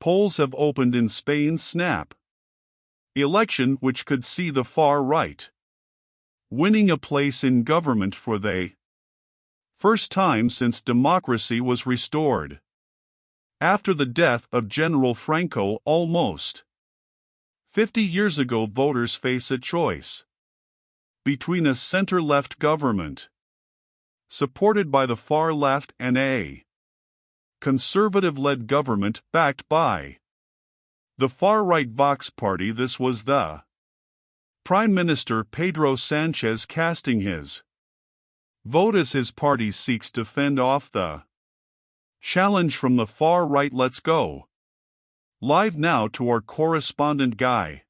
Polls have opened in Spain's snap election, which could see the far right winning a place in government for the first time since democracy was restored. After the death of General Franco almost 50 years ago, voters face a choice between a center-left government supported by the far left and a conservative-led government backed by the far-right Vox party. This was the Prime Minister Pedro Sanchez casting his vote as his party seeks to fend off the challenge from the far right. Let's go live now to our correspondent Guy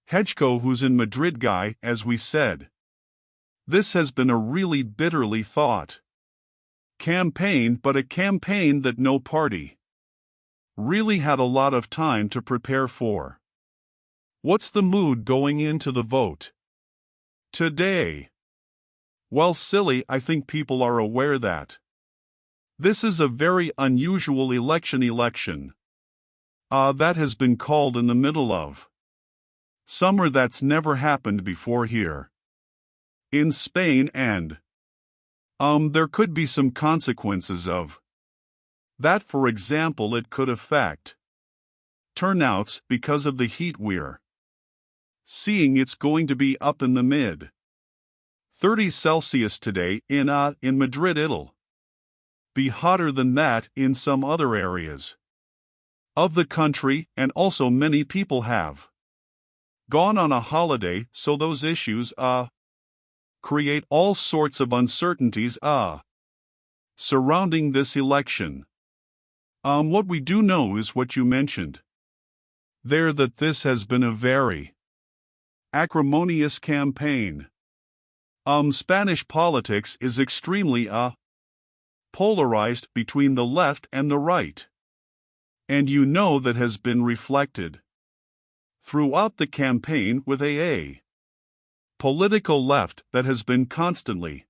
Hedgeco, who's in Madrid. Guy, as we said, this has been a really bitterly thought campaign, but a campaign that no party really had a lot of time to prepare for. What's the mood going into the vote today? Well, silly, I think people are aware that this is a very unusual election that has been called in the middle of summer. That's never happened before here in Spain, and there could be some consequences of that. For example, it could affect turnouts because of the heat we're seeing. It's going to be up in the mid 30s Celsius today in Madrid. It'll be hotter than that in some other areas of the country, and also many people have gone on a holiday, so those issues create all sorts of uncertainties surrounding this election. What we do know is what you mentioned there, that this has been a very acrimonious campaign. Spanish politics is extremely polarized between the left and the right, and you know that has been reflected throughout the campaign with a political left that has been constantly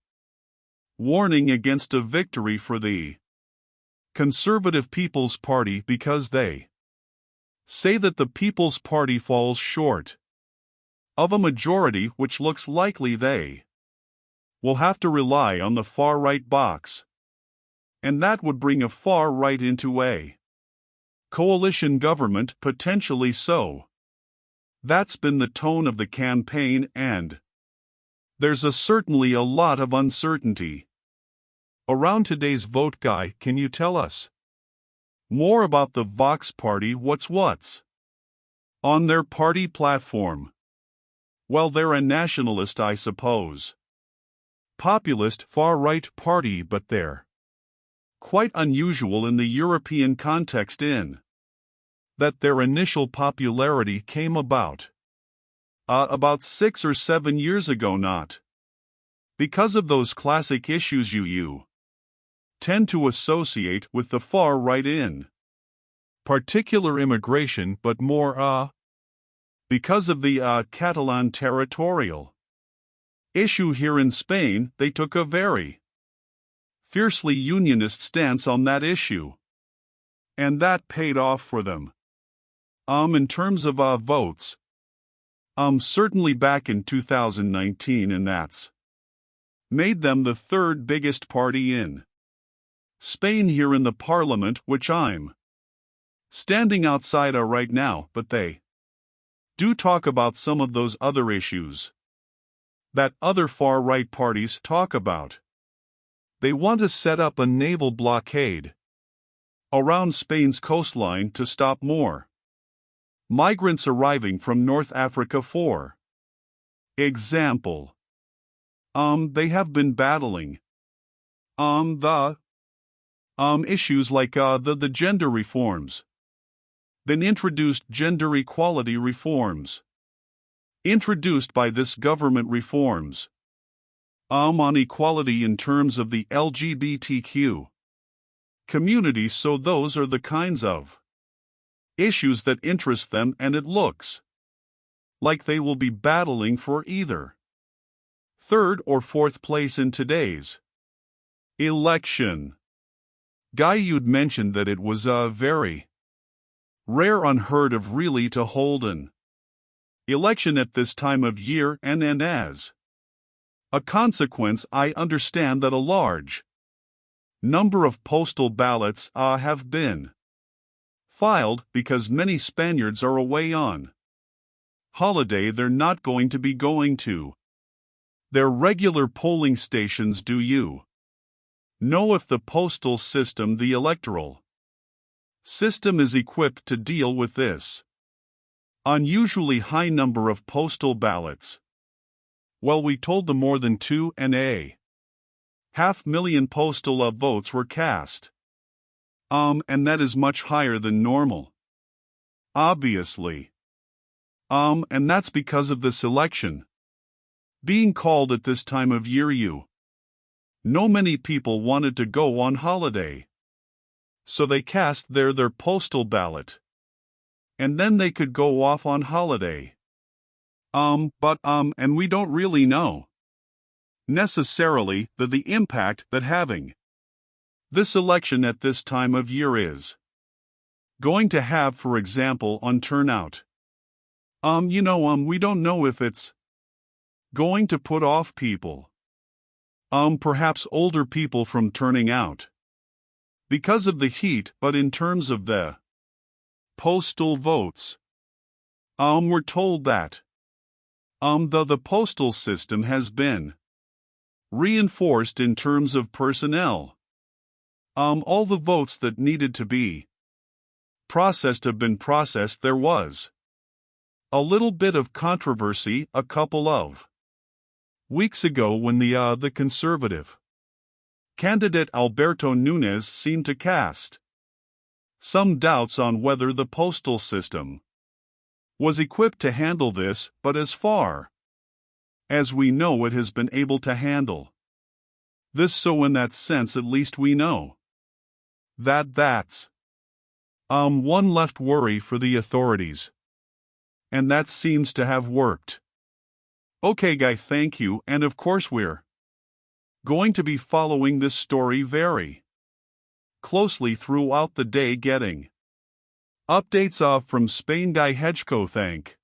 warning against a victory for the Conservative People's Party because they say that the People's Party falls short of a majority, which looks likely they will have to rely on the far-right box, and that would bring a far-right into a coalition government, potentially so. That's been the tone of the campaign, and there's certainly a lot of uncertainty around today's vote. Guy, can you tell us more about the Vox party? What's on their party platform? Well, they're a nationalist, I suppose, populist far-right party, but they're quite unusual in the European context in that their initial popularity came about 6 or 7 years ago, not because of those classic issues you tend to associate with the far right, in particular immigration, but more because of the Catalan territorial issue here in Spain. They took a very fiercely unionist stance on that issue, and that paid off for them. In terms of votes, certainly back in 2019, and that's made them the third biggest party in Spain here in the parliament, which I'm standing outside right now, but they do talk about some of those other issues that other far-right parties talk about. They want to set up a naval blockade around Spain's coastline to stop more migrants arriving from North Africa, for example. They have been battling the issues like the gender reforms, then introduced gender equality reforms introduced by this government, reforms on equality in terms of the LGBTQ community. So those are the kinds of issues that interest them, and it looks like they will be battling for either third or fourth place in today's election. Guy, you'd mentioned that it was very Rare unheard of really to hold an election at this time of year and as a consequence I understand that a large number of postal ballots have been filed because many Spaniards are away on holiday. They're not going to be going to their regular polling stations. Do you know if the postal system, the electoral system, is equipped to deal with this unusually high number of postal ballots? Well, we told them more than 2.5 million postal votes were cast. And that is much higher than normal. Obviously. And that's because of this election being called at this time of year. You know, many people wanted to go on holiday, so they cast their postal ballot, and then they could go off on holiday. And we don't really know necessarily the impact that having this election at this time of year is going to have, for example, on turnout. We don't know if it's going to put off people, perhaps older people, from turning out because of the heat. But in terms of the postal votes, we're told that the postal system has been reinforced in terms of personnel. All the votes that needed to be processed have been processed. There was a little bit of controversy a couple of weeks ago when the conservative candidate Alberto Núñez seemed to cast some doubts on whether the postal system was equipped to handle this, but as far as we know, it has been able to handle this. So in that sense, at least we know that's one left worry for the authorities, and that seems to have worked. Okay, Guy, thank you, and of course we're going to be following this story very closely throughout the day, getting updates from Spain. Guy Hedgeko, thank